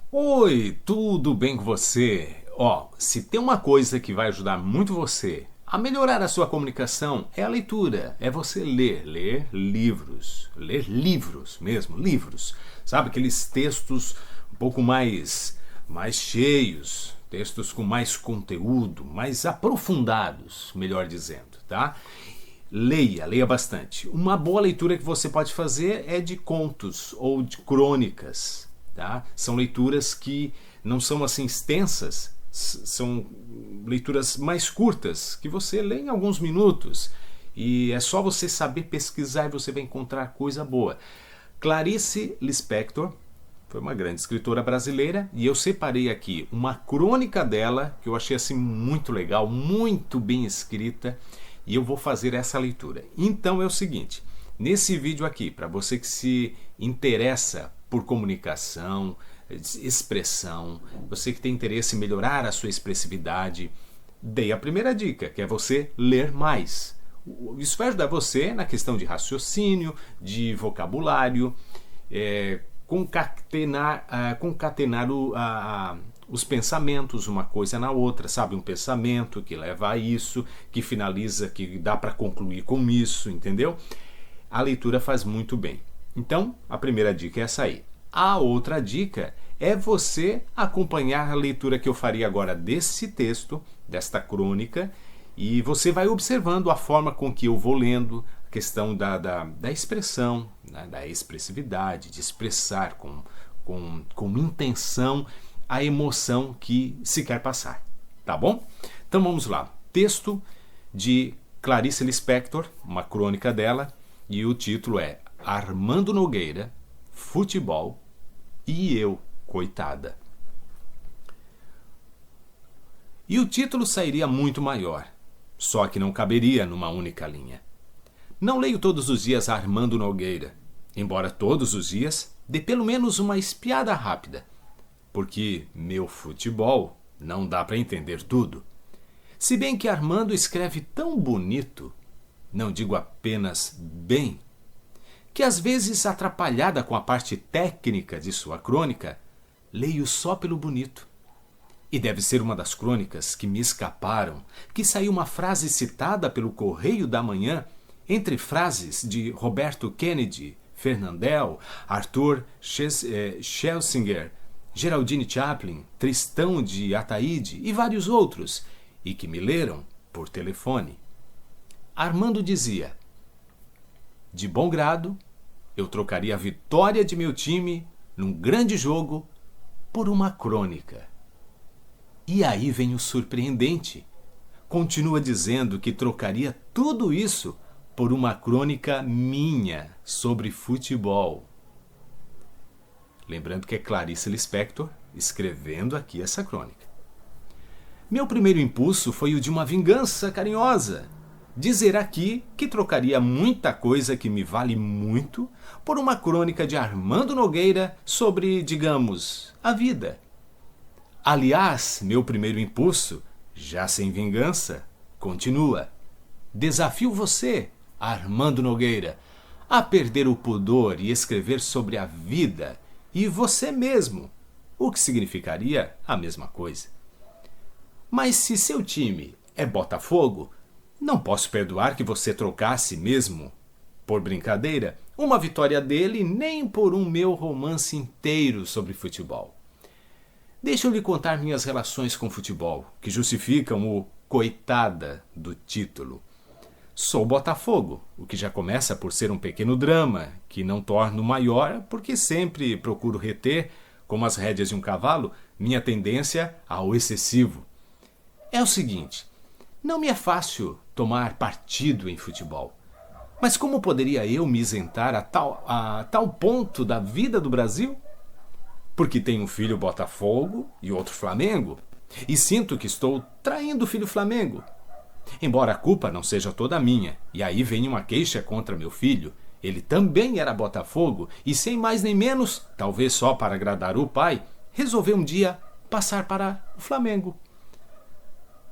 Oi, tudo bem com você? Se tem uma coisa que vai ajudar muito você a melhorar a sua comunicação é a leitura, é você ler livros mesmo, livros. Sabe aqueles textos um pouco mais cheios, textos com mais conteúdo, mais aprofundados, melhor dizendo, tá? Leia bastante. Uma boa leitura que você pode fazer é de contos ou de crônicas. Tá? São leituras que não são assim extensas, são leituras mais curtas, que você lê em alguns minutos. E é só você saber pesquisar e você vai encontrar coisa boa. Clarice Lispector foi uma grande escritora brasileira e eu separei aqui uma crônica dela que eu achei assim muito legal, muito bem escrita, e eu vou fazer essa leitura. Então é o seguinte, nesse vídeo aqui, para você que se interessa por comunicação, expressão, você que tem interesse em melhorar a sua expressividade, dei a primeira dica, que é você ler mais. Isso vai ajudar você na questão de raciocínio, de vocabulário, concatenar os pensamentos, uma coisa na outra, sabe? Um pensamento que leva a isso, que finaliza, que dá para concluir com isso, entendeu? A leitura faz muito bem. Então, a primeira dica é essa aí. A outra dica é você acompanhar a leitura que eu faria agora desse texto, desta crônica, e você vai observando a forma com que eu vou lendo, a questão da expressão, né, da expressividade, de expressar com intenção a emoção que se quer passar. Tá bom? Então vamos lá. Texto de Clarice Lispector, uma crônica dela, e o título é Armando Nogueira, Futebol e Eu, Coitada. E o título sairia muito maior, só que não caberia numa única linha. Não leio todos os dias Armando Nogueira, embora todos os dias dê pelo menos uma espiada rápida, porque meu futebol não dá para entender tudo. Se bem que Armando escreve tão bonito, não digo apenas bem, que às vezes atrapalhada com a parte técnica de sua crônica, leio só pelo bonito. E deve ser uma das crônicas que me escaparam, que saiu uma frase citada pelo Correio da Manhã, entre frases de Roberto Kennedy, Fernandel, Arthur Schlesinger, Geraldine Chaplin, Tristão de Ataíde e vários outros, e que me leram por telefone. Armando dizia: de bom grado, eu trocaria a vitória de meu time num grande jogo por uma crônica. E aí vem o surpreendente. Continua dizendo que trocaria tudo isso por uma crônica minha sobre futebol. Lembrando que é Clarice Lispector escrevendo aqui essa crônica. Meu primeiro impulso foi o de uma vingança carinhosa. Dizer aqui que trocaria muita coisa que me vale muito por uma crônica de Armando Nogueira sobre, digamos, a vida. Aliás, meu primeiro impulso, já sem vingança, continua. Desafio você, Armando Nogueira, a perder o pudor e escrever sobre a vida e você mesmo, o que significaria a mesma coisa. Mas se seu time é Botafogo, não posso perdoar que você trocasse mesmo, por brincadeira, uma vitória dele nem por um meu romance inteiro sobre futebol. Deixa eu lhe contar minhas relações com futebol, que justificam o coitada do título. Sou Botafogo, o que já começa por ser um pequeno drama, que não torno maior porque sempre procuro reter, como as rédeas de um cavalo, minha tendência ao excessivo. É o seguinte, não me é fácil tomar partido em futebol. Mas como poderia eu me isentar a tal ponto da vida do Brasil? Porque tenho um filho Botafogo e outro Flamengo, e sinto que estou traindo o filho Flamengo. Embora a culpa não seja toda minha, e aí vem uma queixa contra meu filho, ele também era Botafogo e sem mais nem menos, talvez só para agradar o pai, resolveu um dia passar para o Flamengo.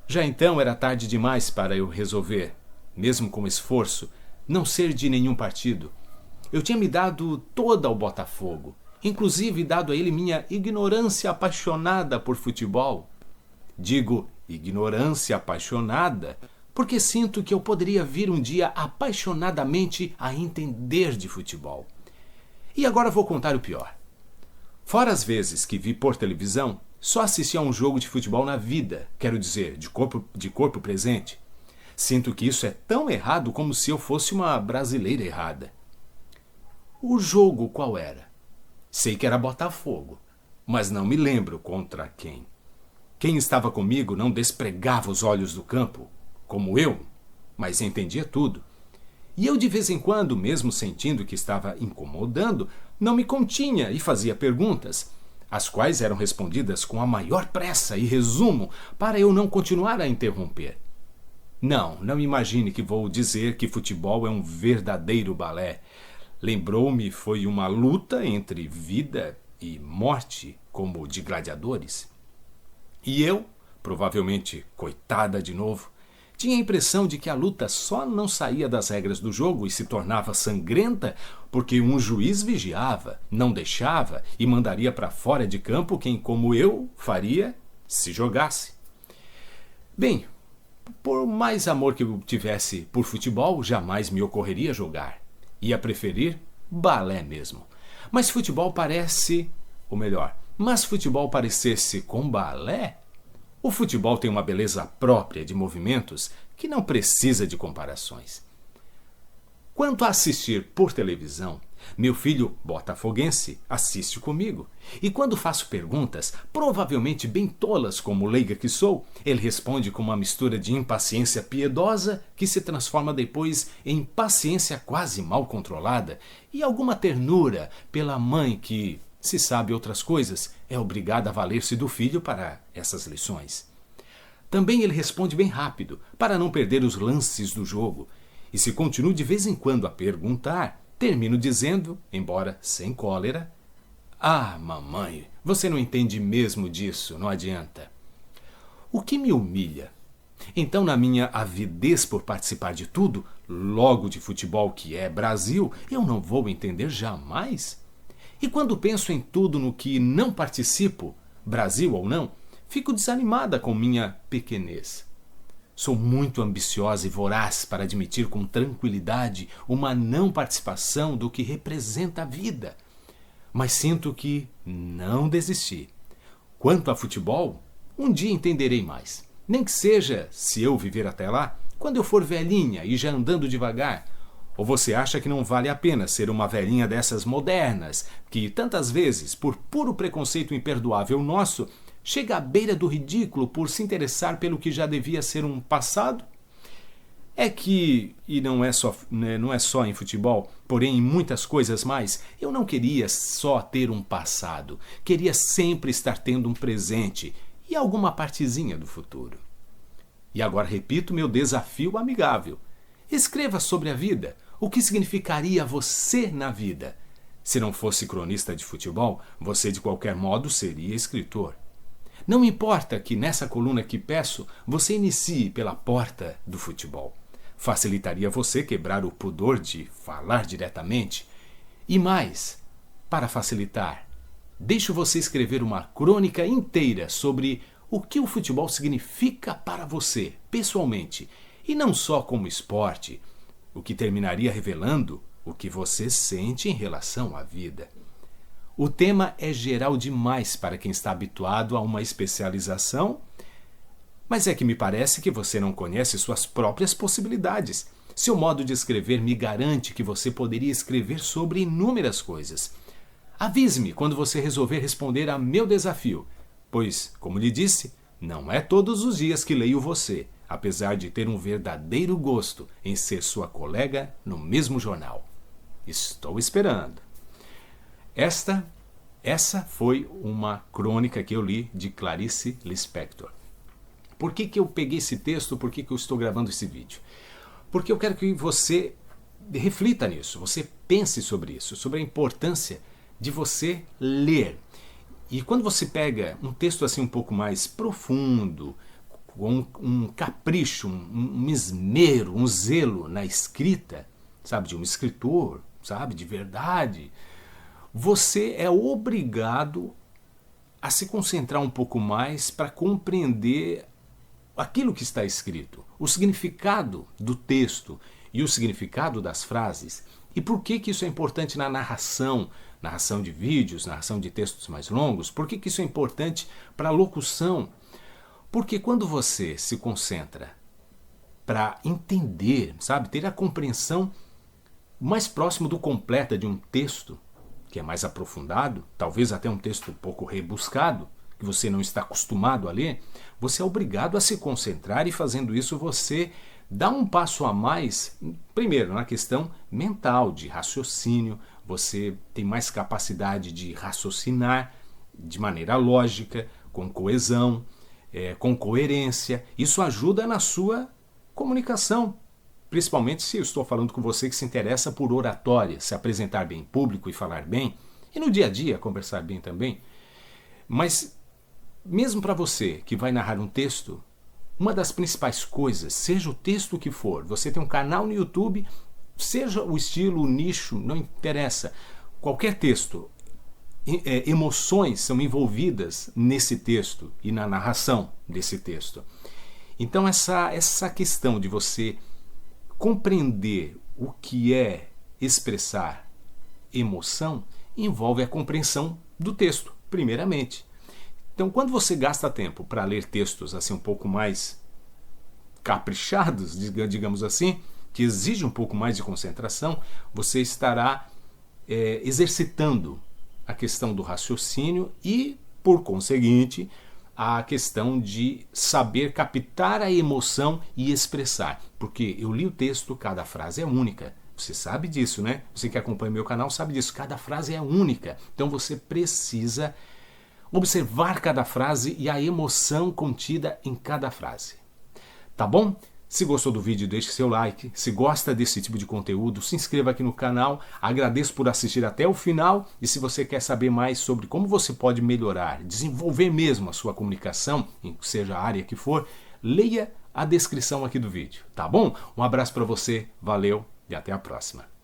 Já então era tarde demais para eu resolver, mesmo com esforço, não ser de nenhum partido. Eu tinha me dado toda ao Botafogo, inclusive dado a ele minha ignorância apaixonada por futebol. Digo ignorância apaixonada porque sinto que eu poderia vir um dia apaixonadamente a entender de futebol. E agora vou contar o pior. Fora as vezes que vi por televisão, só assisti a um jogo de futebol na vida, quero dizer, de corpo presente. Sinto que isso é tão errado como se eu fosse uma brasileira errada. O jogo qual era? Sei que era Botafogo, mas não me lembro contra quem. Quem estava comigo não despregava os olhos do campo, como eu, mas entendia tudo. E eu de vez em quando, mesmo sentindo que estava incomodando, não me continha e fazia perguntas, as quais eram respondidas com a maior pressa e resumo para eu não continuar a interromper. Não imagine que vou dizer que futebol é um verdadeiro balé. Lembrou-me, foi uma luta entre vida e morte, como de gladiadores. E eu, provavelmente coitada de novo, tinha a impressão de que a luta só não saía das regras do jogo e se tornava sangrenta porque um juiz vigiava, não deixava e mandaria para fora de campo quem, como eu, faria se jogasse. Bem, por mais amor que eu tivesse por futebol, jamais me ocorreria jogar. Ia preferir balé mesmo. Mas futebol parecesse com balé? O futebol tem uma beleza própria de movimentos que não precisa de comparações. Quanto a assistir por televisão, meu filho botafoguense assiste comigo. E quando faço perguntas, provavelmente bem tolas como leiga que sou, ele responde com uma mistura de impaciência piedosa que se transforma depois em paciência quase mal controlada e alguma ternura pela mãe que, se sabe outras coisas, é obrigada a valer-se do filho para essas lições. Também ele responde bem rápido, para não perder os lances do jogo. E se continuo de vez em quando a perguntar, termino dizendo, embora sem cólera, "Ah, mamãe, você não entende mesmo disso, não adianta." O que me humilha. Então, na minha avidez por participar de tudo, logo de futebol que é Brasil, eu não vou entender jamais? E quando penso em tudo no que não participo, Brasil ou não, fico desanimada com minha pequenez. Sou muito ambiciosa e voraz para admitir com tranquilidade uma não participação do que representa a vida. Mas sinto que não desisti. Quanto a futebol, um dia entenderei mais. Nem que seja, se eu viver até lá, quando eu for velhinha e já andando devagar. Ou você acha que não vale a pena ser uma velhinha dessas modernas, que tantas vezes, por puro preconceito imperdoável nosso, chega à beira do ridículo por se interessar pelo que já devia ser um passado? É que, e não é só em futebol, porém em muitas coisas mais, eu não queria só ter um passado, queria sempre estar tendo um presente e alguma partezinha do futuro. E agora repito meu desafio amigável. Escreva sobre a vida, o que significaria você na vida. Se não fosse cronista de futebol, você de qualquer modo seria escritor. Não importa que nessa coluna que peço, você inicie pela porta do futebol. Facilitaria você quebrar o pudor de falar diretamente. E mais, para facilitar, deixo você escrever uma crônica inteira sobre o que o futebol significa para você, pessoalmente, e não só como esporte, o que terminaria revelando o que você sente em relação à vida. O tema é geral demais para quem está habituado a uma especialização, mas é que me parece que você não conhece suas próprias possibilidades. Seu modo de escrever me garante que você poderia escrever sobre inúmeras coisas. Avise-me quando você resolver responder a meu desafio, pois, como lhe disse, não é todos os dias que leio você, apesar de ter um verdadeiro gosto em ser sua colega no mesmo jornal. Estou esperando. Essa foi uma crônica que eu li de Clarice Lispector. Por que eu peguei esse texto? Por que eu estou gravando esse vídeo? Porque eu quero que você reflita nisso, você pense sobre isso, sobre a importância de você ler. E quando você pega um texto assim um pouco mais profundo, com um capricho, um esmero, um zelo na escrita, sabe, de um escritor, sabe, de verdade, você é obrigado a se concentrar um pouco mais para compreender aquilo que está escrito, o significado do texto e o significado das frases. E por que isso é importante na narração de vídeos, narração de textos mais longos? Por que isso é importante para a locução? Porque quando você se concentra para entender, sabe, ter a compreensão mais próximo do completa de um texto, que é mais aprofundado, talvez até um texto um pouco rebuscado, que você não está acostumado a ler, você é obrigado a se concentrar, e fazendo isso você dá um passo a mais, primeiro na questão mental, de raciocínio, você tem mais capacidade de raciocinar de maneira lógica, com coesão, com coerência. Isso ajuda na sua comunicação, principalmente se eu estou falando com você que se interessa por oratória, se apresentar bem em público e falar bem, e no dia a dia conversar bem também. Mas mesmo para você que vai narrar um texto, uma das principais coisas, seja o texto que for, você tem um canal no YouTube, seja o estilo, o nicho, não interessa, qualquer texto, emoções são envolvidas nesse texto e na narração desse texto. Então essa questão de você compreender o que é expressar emoção envolve a compreensão do texto, primeiramente. Então, quando você gasta tempo para ler textos assim um pouco mais caprichados, digamos assim, que exigem um pouco mais de concentração, você estará exercitando a questão do raciocínio e, por conseguinte, a questão de saber captar a emoção e expressar. Porque eu li o texto, cada frase é única. Você sabe disso, né? Você que acompanha meu canal sabe disso. Cada frase é única. Então você precisa observar cada frase e a emoção contida em cada frase. Tá bom? Se gostou do vídeo, deixe seu like. Se gosta desse tipo de conteúdo, se inscreva aqui no canal. Agradeço por assistir até o final. E se você quer saber mais sobre como você pode melhorar, desenvolver mesmo a sua comunicação, seja a área que for, leia a descrição aqui do vídeo. Tá bom? Um abraço para você, valeu e até a próxima.